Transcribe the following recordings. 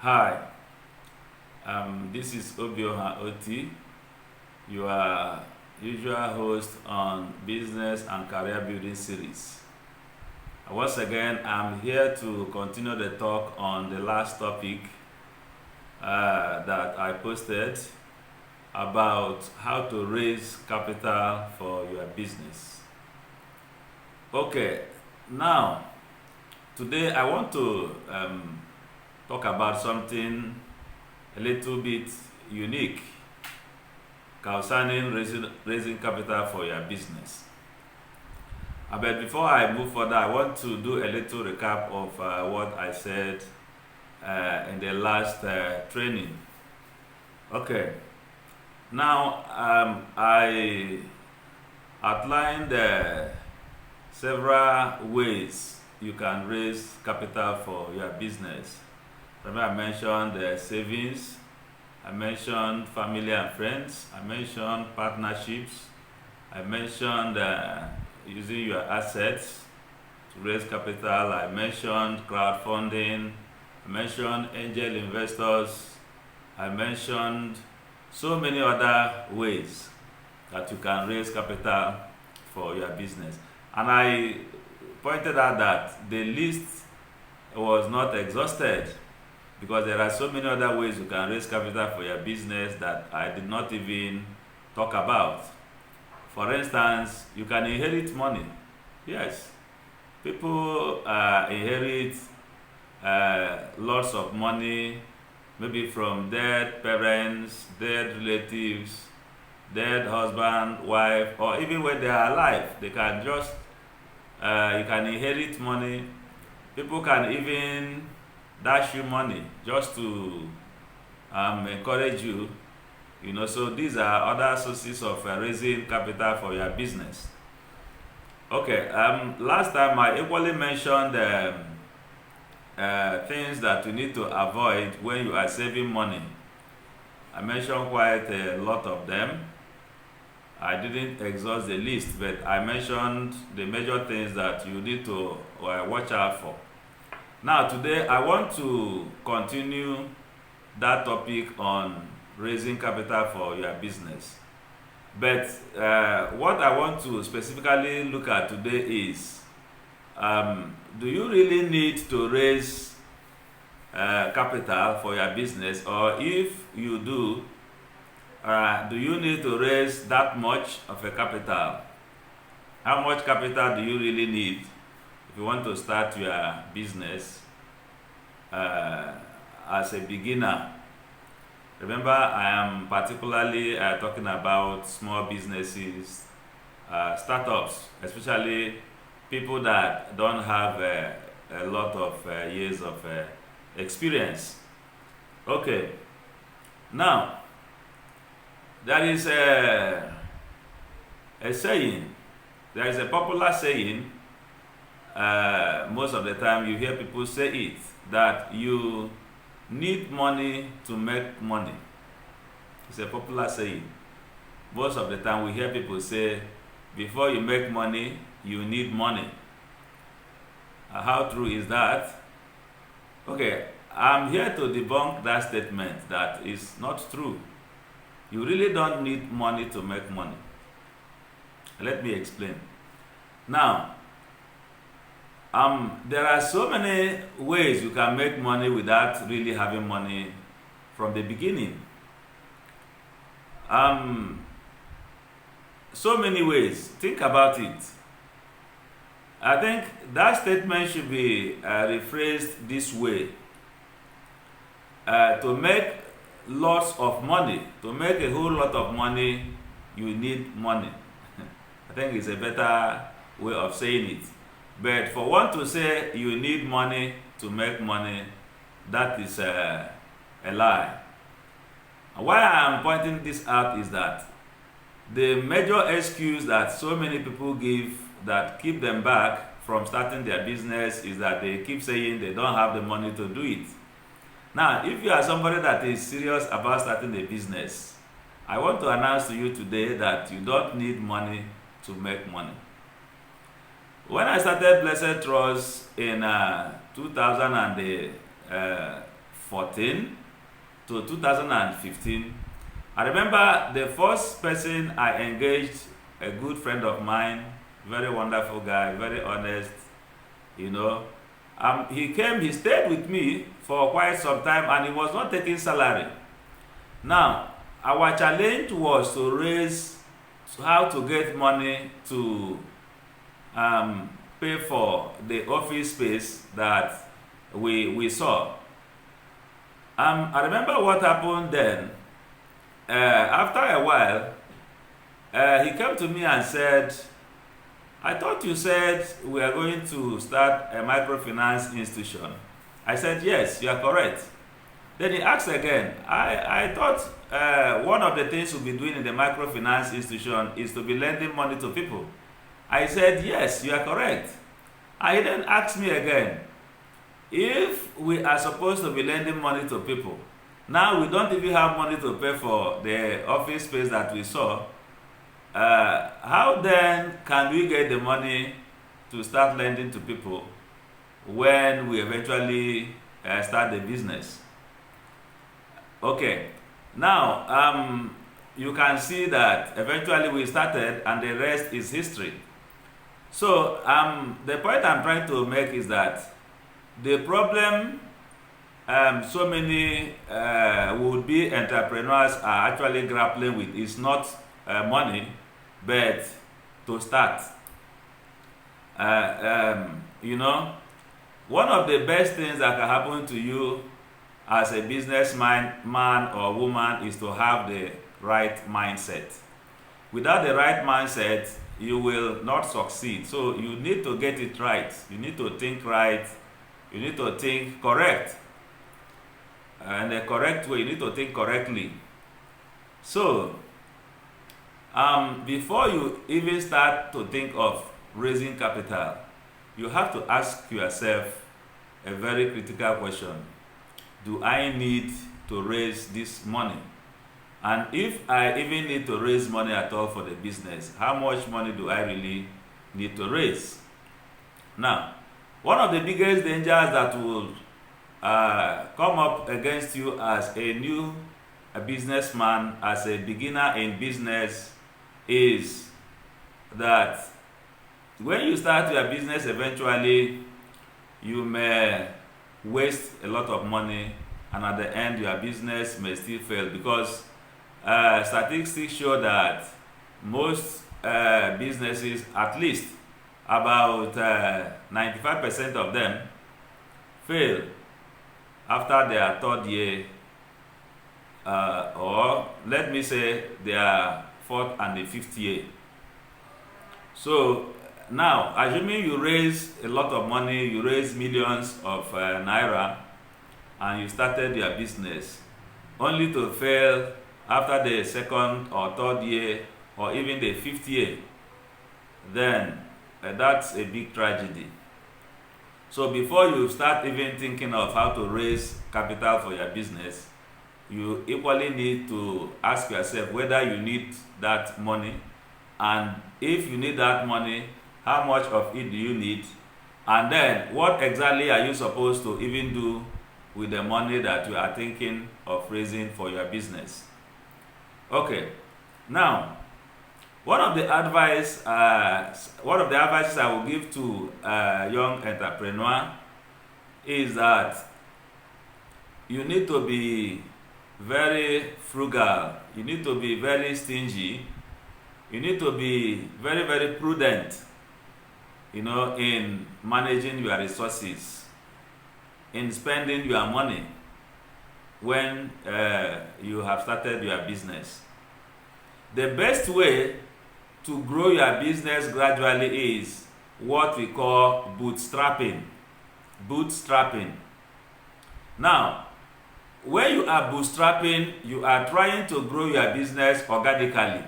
Hi, this is Obioha Oti, your usual host on Business and Career Building Series. Once again, I'm here to continue the talk on the last topic that I posted about how to raise capital for your business. Okay, now today I want to talk about something a little bit unique concerning raising capital for your business. But before I move further, I want to do a little recap of what I said in the last training. Okay, now I outlined several ways you can raise capital for your business. Remember, I mentioned savings, I mentioned family and friends, I mentioned partnerships, I mentioned using your assets to raise capital, I mentioned crowdfunding, I mentioned angel investors, I mentioned so many other ways that you can raise capital for your business. And I pointed out that the list was not exhausted because there are so many other ways you can raise capital for your business that I did not even talk about. For instance, you can inherit money. Yes, people inherit lots of money, maybe from dead parents, dead relatives, dead husband, wife, or even when they are alive. They can just, you can inherit money. People can even dash you money just to encourage you. So these are other sources of raising capital for your business. Okay, last time I equally mentioned things that you need to avoid when you are saving money. I mentioned quite a lot of them. I didn't exhaust the list, but I mentioned the major things that you need to watch out for. Now, today I want to continue that topic on raising capital for your business. But what I want to specifically look at today is do you really need to raise capital for your business? Or if you do you need to raise that much of a capital? How much capital do you really need if you want to start your business as a beginner? Remember, I am particularly talking about small businesses, startups, especially people that don't have a lot of years of experience. Okay, now there is a saying, there is a popular saying, most of the time you hear people say it, that you need money to make money. It's a popular saying. Most of the time we hear people say, before you make money, you need money. How true is that? Okay, I'm here to debunk that statement that is not true. You really don't need money to make money. Let me explain. Now, there are so many ways you can make money without really having money from the beginning. So many ways. Think about it. I think that statement should be rephrased this way. To make lots of money, to make a whole lot of money, you need money. I think it's a better way of saying it. But for one to say you need money to make money, that is a lie. And why I am pointing this out is that the major excuse that so many people give that keep them back from starting their business is that they keep saying they don't have the money to do it. Now, if you are somebody that is serious about starting a business, I want to announce to you today that you don't need money to make money. When I started Blessed Trust in 2004, 2014 to 2015. I remember the first person I engaged, a good friend of mine, very wonderful guy, very honest, you know. He came, he stayed with me for quite some time, and he was not taking salary. Now, our challenge was to raise how to get money to pay for the office space that we saw. I remember what happened then. After a while, he came to me and said, I thought you said we are going to start a microfinance institution. I said, yes, you are correct. Then he asked again, I thought one of the things we'll be doing in the microfinance institution is to be lending money to people. I said, yes, you are correct. And he then asked me again, if we are supposed to be lending money to people, now we don't even have money to pay for the office space that we saw, how then can we get the money to start lending to people when we eventually start the business? Okay, now you can see that eventually we started and the rest is history. So the point I'm trying to make is that the problem so many would-be entrepreneurs are actually grappling with is not money, but to start. You know, one of the best things that can happen to you as a businessman, man or woman, is to have the right mindset. Without the right mindset, you will not succeed. So you need to get it right. You need to think right. You need to think correct. And the correct way, you need to think correctly. So, before you even start to think of raising capital, you have to ask yourself a very critical question. Do I need to raise this money? And if I even need to raise money at all for the business, how much money do I really need to raise? Now, one of the biggest dangers that will come up against you as a new businessman, as a beginner in business, is that when you start your business, eventually you may waste a lot of money, and at the end your business may still fail, because statistics show that most businesses, at least about 95% of them, fail after their third year, or let me say their fourth and the fifth year. So now, assuming you raise a lot of money, you raise millions of naira, and you started your business, only to fail after the second or third year, or even the fifth year, then that's a big tragedy. So before you start even thinking of how to raise capital for your business, you equally need to ask yourself whether you need that money, and if you need that money, how much of it do you need, and then what exactly are you supposed to even do with the money that you are thinking of raising for your business. Okay, now one of the advices I will give to a young entrepreneur is that you need to be very frugal, you need to be very stingy, you need to be very, very prudent, in managing your resources, in spending your money when you have started your business. The best way to grow your business gradually is what we call bootstrapping. Bootstrapping. Now, when you are bootstrapping, you are trying to grow your business organically.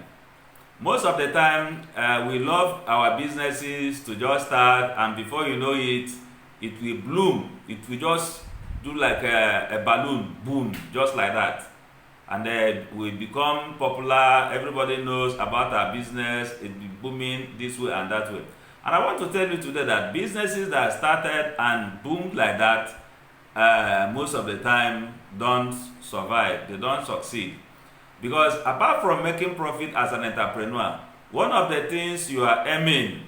Most of the time, we love our businesses to just start, and before you know it, it will bloom. It will just do like a balloon, boom, just like that. And then we become popular, everybody knows about our business, it's booming this way and that way. And I want to tell you today that businesses that started and boomed like that most of the time don't survive, they don't succeed. Because apart from making profit as an entrepreneur, one of the things you are aiming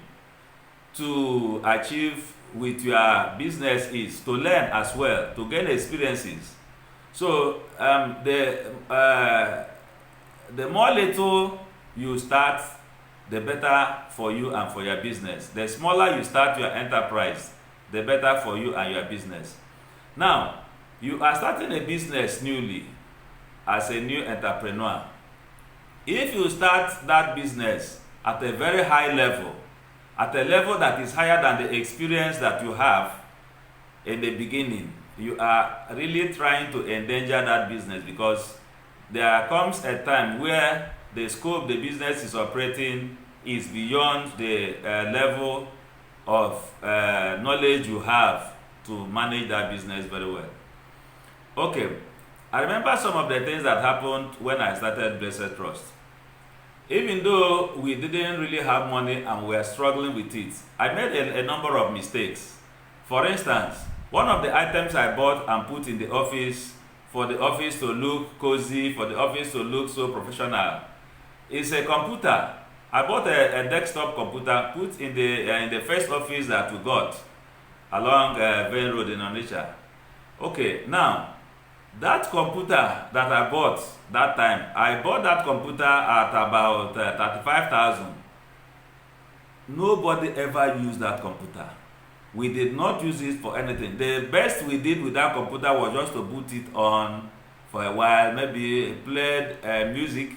to achieve with your business is to learn as well, to gain experiences. So the more little you start, the better for you and for your business. The smaller you start your enterprise, the better for you and your business. Now, you are starting a business newly as a new entrepreneur. If you start that business at a very high level, at a level that is higher than the experience that you have in the beginning, you are really trying to endanger that business, because there comes a time where the scope the business is operating is beyond the level of knowledge you have to manage that business very well. Okay, I remember some of the things that happened when I started Blessed Trust. Even though we didn't really have money and we were struggling with it, I made a number of mistakes. For instance, one of the items I bought and put in the office, for the office to look cozy, for the office to look so professional, is a computer. I bought a desktop computer, put in the first office that we got along Vane Road in Onitsha. Okay, now, that computer that I bought that time, I bought that computer at about 35,000. Nobody ever used that computer. We did not use it for anything. The best we did with that computer was just to put it on for a while, maybe played music.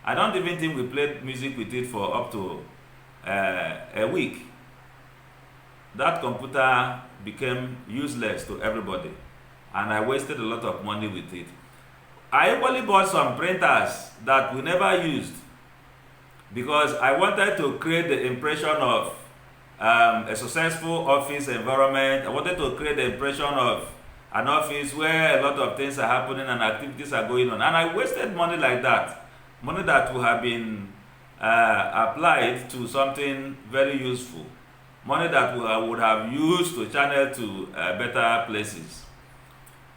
I don't even think we played music with it for up to a week. That computer became useless to everybody, and I wasted a lot of money with it. I actually bought some printers that we never used, because I wanted to create the impression of a successful office environment. I wanted to create the impression of an office where a lot of things are happening and activities are going on. And I wasted money like that, money that would have been applied to something very useful, money that I would have used to channel to better places.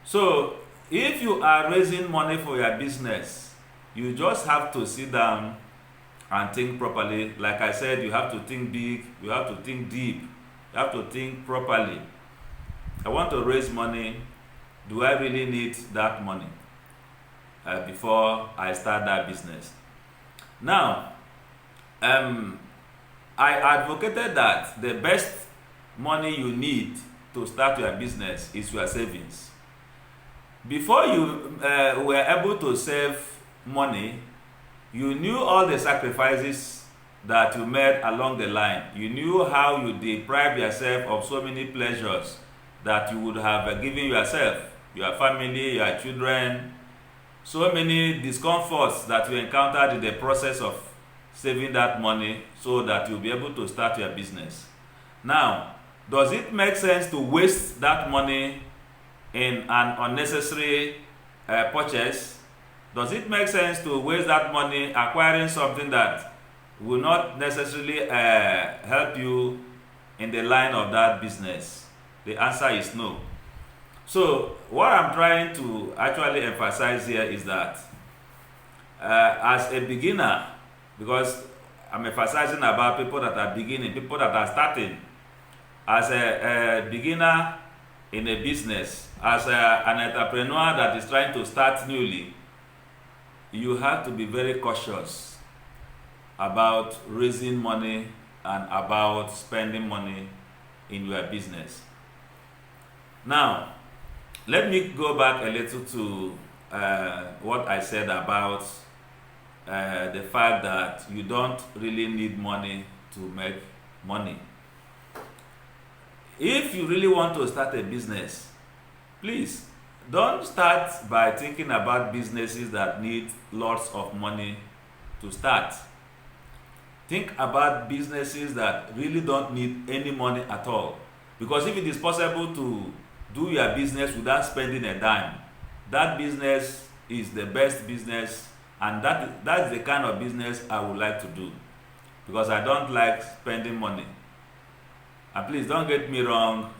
So, if you are raising money for your business, you just have to sit down and think properly. Like I said, you have to think big, you have to think deep, you have to think properly. I want to raise money. Do I really need that money before I start that business? Now, I advocated that the best money you need to start your business is your savings. Before you were able to save money, you knew all the sacrifices that you made along the line. You knew how you deprived yourself of so many pleasures that you would have given yourself, your family, your children, so many discomforts that you encountered in the process of saving that money so that you'll be able to start your business. Now, does it make sense to waste that money in an unnecessary purchase? Does it make sense to waste that money acquiring something that will not necessarily help you in the line of that business? The answer is no. So what I'm trying to actually emphasize here is that as a beginner, because I'm emphasizing about people that are beginning, people that are starting, as a beginner in a business, as an entrepreneur that is trying to start newly, you have to be very cautious about raising money and about spending money in your business. Now, let me go back a little to what I said about the fact that you don't really need money to make money. If you really want to start a business, please don't start by thinking about businesses that need lots of money to start. Think about businesses that really don't need any money at all. Because if it is possible to do your business without spending a dime, that business is the best business, and that's the kind of business I would like to do, because I don't like spending money. And please don't get me wrong,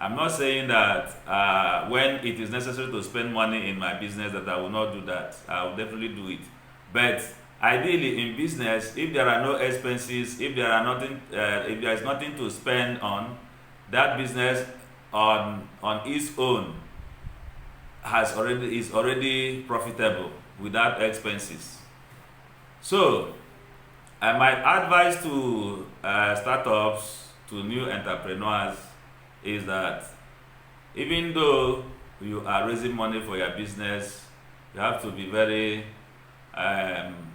I'm not saying that when it is necessary to spend money in my business that I will not do that. I will definitely do it. But ideally, in business, if there are no expenses, if there are nothing, if there is nothing to spend on, that business on its own is already profitable without expenses. So my advice to startups, to new entrepreneurs, is that even though you are raising money for your business, you have to be very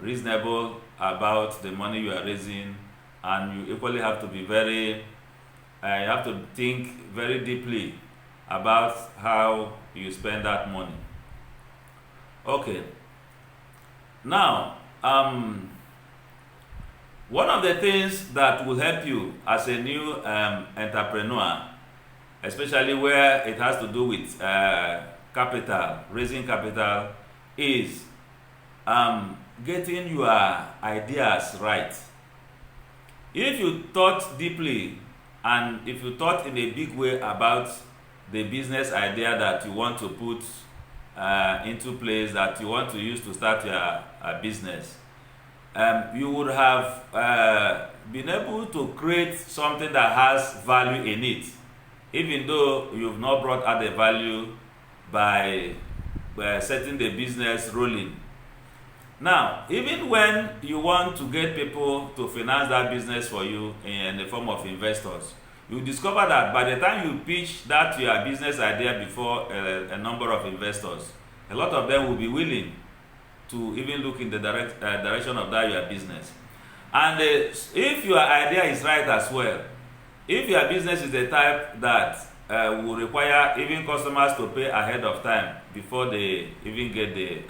reasonable about the money you are raising, and you equally have to be very you have to think very deeply about how you spend that money. Okay, now one of the things that will help you as a new entrepreneur, especially where it has to do with capital, raising capital, is getting your ideas right. If you thought deeply and if you thought in a big way about the business idea that you want to put into place, that you want to use to start your business, you would have been able to create something that has value in it, even though you've not brought out the value by setting the business rolling. Now, even when you want to get people to finance that business for you in the form of investors, you discover that by the time you pitch that your business idea before a number of investors, a lot of them will be willing to even look in the direction of that your business. And if your idea is right as well, if your business is the type that will require even customers to pay ahead of time before they even get the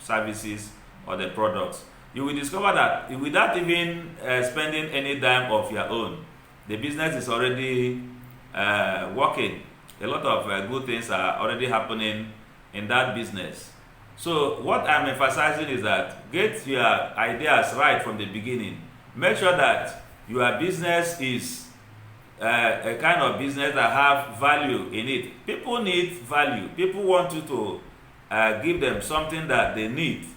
services or the products, you will discover that without even spending any dime of your own, the business is already working. A lot of good things are already happening in that business. So what I'm emphasizing is that get your ideas right from the beginning. Make sure that your business is a kind of business that have value in it. People need value. People want you to give them something that they need.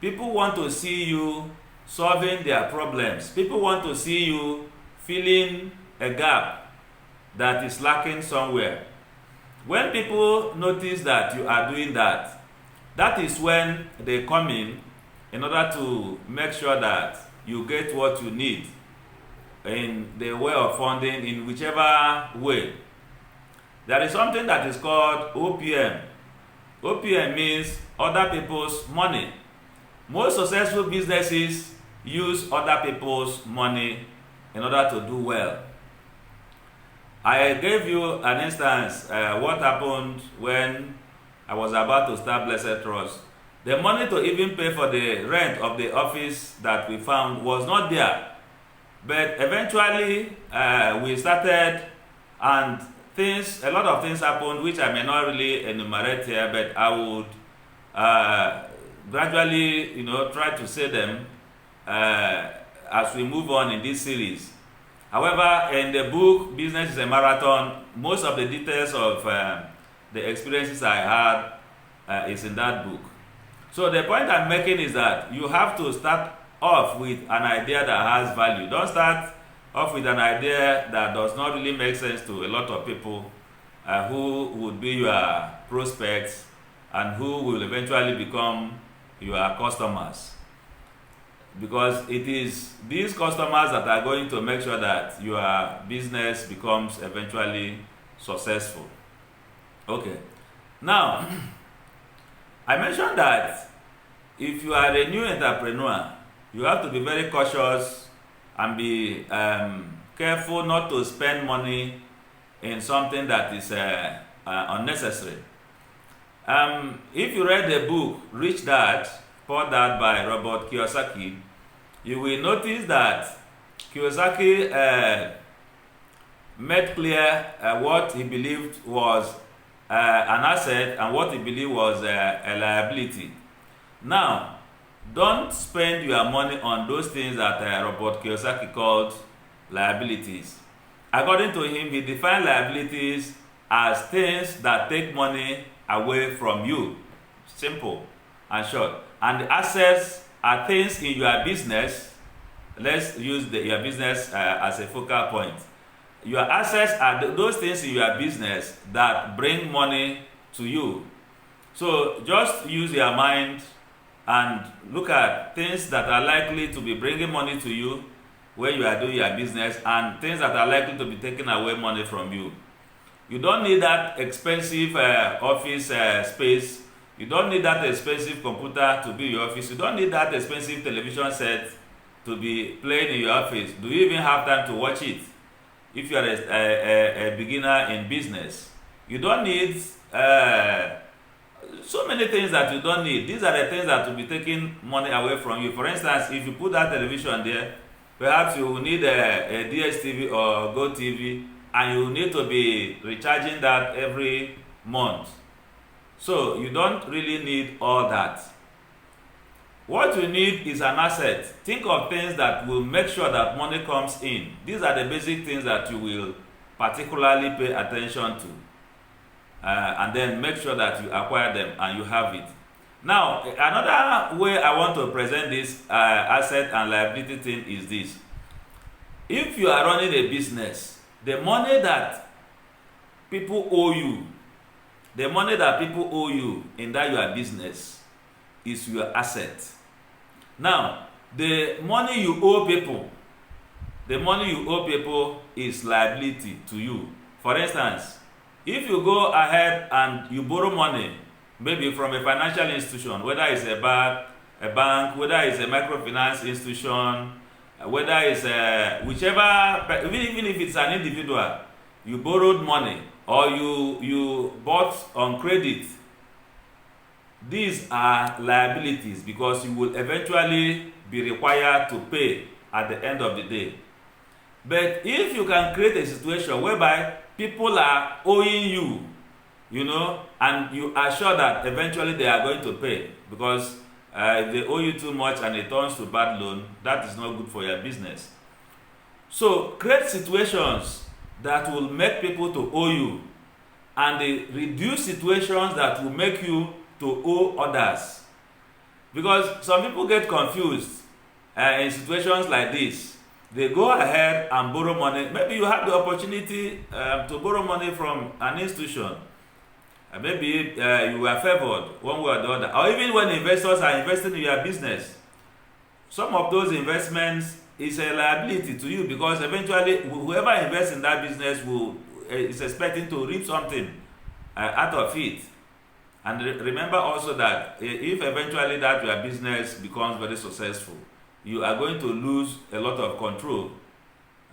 People want to see you solving their problems. People want to see you filling a gap that is lacking somewhere. When people notice that you are doing that, that is when they come in order to make sure that you get what you need in the way of funding, in whichever way. There is something that is called OPM. OPM means other people's money. Most successful businesses use other people's money in order to do well. I gave you an instance, what happened when I was about to start Blessed Trust. The money to even pay for the rent of the office that we found was not there. But eventually, we started, and a lot of things happened, which I may not really enumerate here, but I would gradually, try to say them as we move on in this series. However, in the book, Business is a Marathon, most of the details of the experiences I had is in that book. So the point I'm making is that you have to start off with an idea that has value. Don't start off with an idea that does not really make sense to a lot of people who would be your prospects and who will eventually become your customers. Because it is these customers that are going to make sure that your business becomes eventually successful. Okay. Now, I mentioned that if you are a new entrepreneur, you have to be very cautious and be careful not to spend money in something that is unnecessary. If you read the book Rich Dad, Poor Dad by Robert Kiyosaki, you will notice that Kiyosaki made clear what he believed was an asset and what he believed was a liability. Now, don't spend your money on those things that Robert Kiyosaki called liabilities. According to him, he defined liabilities as things that take money away from you. Simple and short. And the assets are things in your business. Let's use your business as a focal point. Your assets are those things in your business that bring money to you. So just use your mind and look at things that are likely to be bringing money to you when you are doing your business, and things that are likely to be taking away money from you. You don't need that expensive office space. You don't need that expensive computer to be in your office. You don't need that expensive television set to be playing in your office. Do you even have time to watch it? If you are a beginner in business, you don't need so many things that you don't need. These are the things that will be taking money away from you. For instance, if you put that television there, perhaps you will need a DSTV or GoTV, and you need to be recharging that every month. So you don't really need all that. What you need is an asset. Think of things that will make sure that money comes in. These are the basic things that you will particularly pay attention to. And then make sure that you acquire them and you have it. Now, another way I want to present this asset and liability thing is this. If you are running a business, the money that people owe you, in that your business is your asset. Now, the money you owe people is liability to you. For instance, if you go ahead and you borrow money, maybe from a financial institution, whether it's a bank, whether it's a microfinance institution, whether it's whichever, even if it's an individual, you borrowed money or you bought on credit, these are liabilities because you will eventually be required to pay at the end of the day. But if you can create a situation whereby people are owing you, and you are sure that eventually they are going to pay, because if they owe you too much and it turns to bad loan, that is not good for your business. So create situations that will make people to owe you, and they reduce situations that will make you to owe others. Because some people get confused in situations like this. They go ahead and borrow money. Maybe you have the opportunity to borrow money from an institution. Maybe you were favored one way or the other. Or even when investors are investing in your business, some of those investments is a liability to you, because eventually whoever invests in that business is expecting to reap something out of it. And remember also that if eventually that your business becomes very successful, you are going to lose a lot of control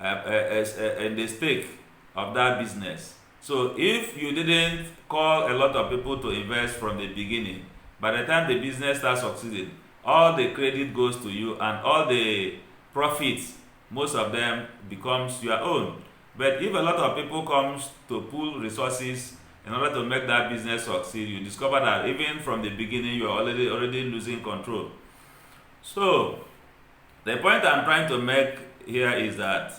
in the stake of that business. So if you didn't call a lot of people to invest from the beginning, by the time the business starts succeeding, all the credit goes to you and all the profits, most of them becomes your own. But if a lot of people comes to pool resources in order to make that business succeed, you discover that even from the beginning you are already losing control. So the point I'm trying to make here is that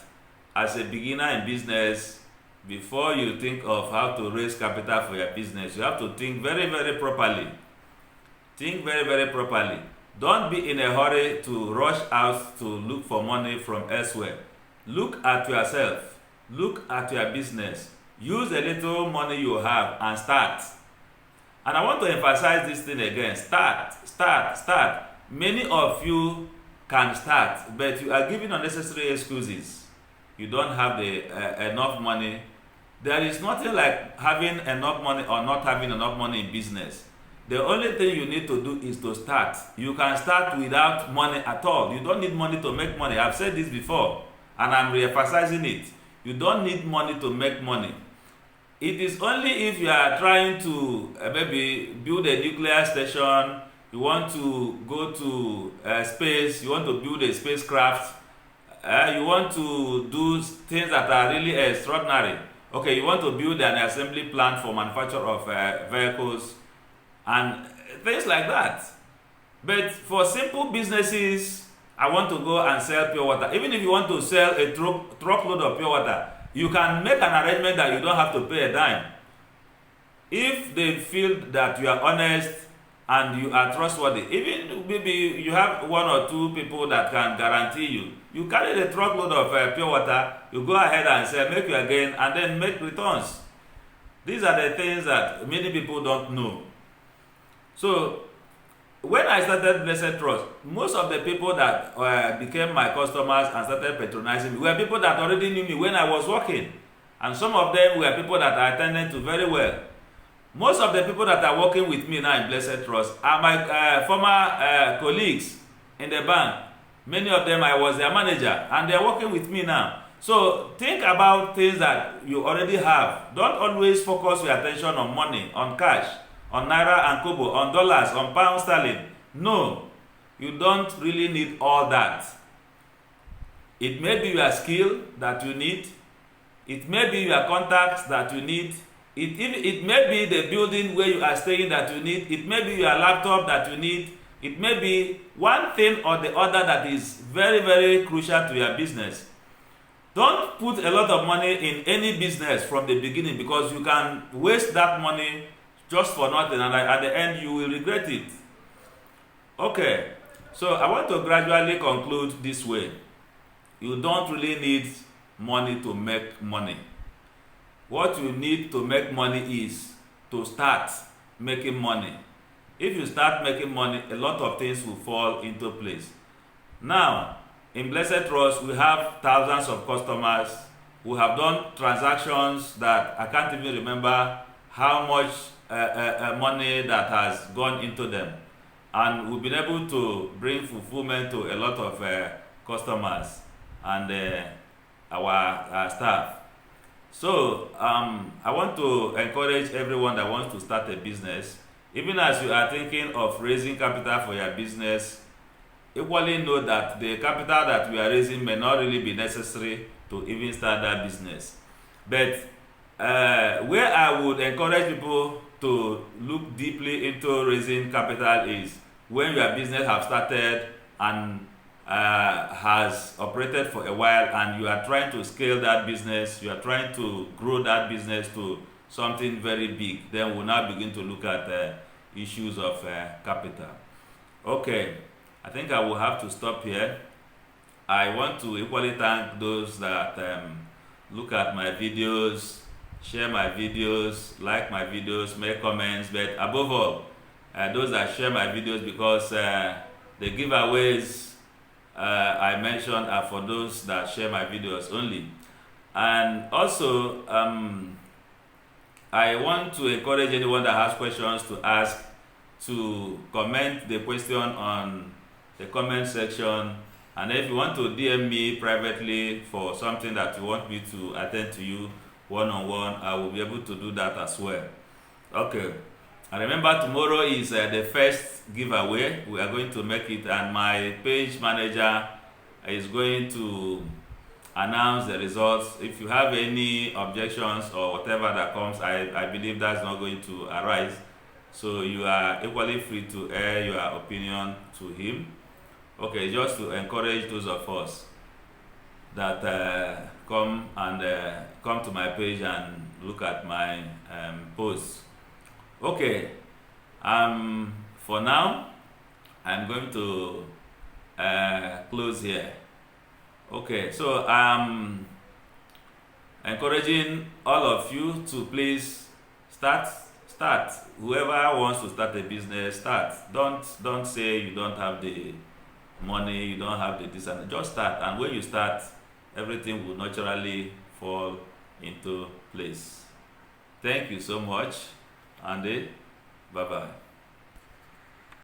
as a beginner in business, before you think of how to raise capital for your business, you have to think very, very properly. Think very, very properly. Don't be in a hurry to rush out to look for money from elsewhere. Look at yourself. Look at your business. Use the little money you have and start. And I want to emphasize this thing again. Start. Many of you can start, but you are giving unnecessary excuses. You don't have enough money. There is nothing like having enough money or not having enough money in business. The only thing you need to do is to start. You can start without money at all. You don't need money to make money. I've said this before, and I'm re-emphasizing it. You don't need money to make money. It is only if you are trying to maybe build a nuclear station, you want to go to space, you want to build a spacecraft, you want to do things that are really extraordinary. Okay, you want to build an assembly plant for manufacture of vehicles and things like that. But for simple businesses, I want to go and sell pure water. Even if you want to sell a truckload of pure water, you can make an arrangement that you don't have to pay a dime. If they feel that you are honest and you are trustworthy, even maybe you have one or two people that can guarantee you, you carry the truckload of pure water, you go ahead and say, make your gain, and then make returns. These are the things that many people don't know. So, when I started Blessed Trust, most of the people that became my customers and started patronizing me were people that already knew me when I was working. And some of them were people that I attended to very well. Most of the people that are working with me now in Blessed Trust are my former colleagues in the bank. Many of them, I was their manager, and they are working with me now. So think about things that you already have. Don't always focus your attention on money, on cash, on naira and kobo, on dollars, on pound sterling. No, you don't really need all that. It may be your skill that you need. It may be your contacts that you need. It may be the building where you are staying that you need. It may be your laptop that you need. It may be one thing or the other that is very, very crucial to your business. Don't put a lot of money in any business from the beginning, because you can waste that money just for nothing, and at the end you will regret it. Okay, so I want to gradually conclude this way. You don't really need money to make money. What you need to make money is to start making money. If you start making money, a lot of things will fall into place. Now, in Blessed Trust, we have thousands of customers who have done transactions that I can't even remember how much money that has gone into them. And we've been able to bring fulfillment to a lot of customers and our staff. So I want to encourage everyone that wants to start a business, even as you are thinking of raising capital for your business, equally know that the capital that we are raising may not really be necessary to even start that business. But where I would encourage people to look deeply into raising capital is when your business has started and has operated for a while, and you are trying to scale that business, you are trying to grow that business to something very big. Then we'll now begin to look at issues of capital. Okay, I think I will have to stop here. I want to equally thank those that look at my videos, share my videos, like my videos, make comments, but above all, those that share my videos, because the giveaways I mentioned are for those that share my videos only. And also, I want to encourage anyone that has questions to ask, to comment the question on the comment section. And if you want to DM me privately for something that you want me to attend to you one-on-one, I will be able to do that as well. Okay, and remember, tomorrow is the first giveaway. We are going to make it, and my page manager is going to announce the results. If you have any objections or whatever that comes, I believe that's not going to arise. So you are equally free to air your opinion to him. Okay, just to encourage those of us that come to my page and look at my posts. Okay, for now, I'm going to close here. Okay, so I'm encouraging all of you to please start. Whoever wants to start a business, start. Don't say you don't have the money, you don't have the this, and just start. And when you start, everything will naturally fall into place. Thank you so much, Andy. Bye-bye.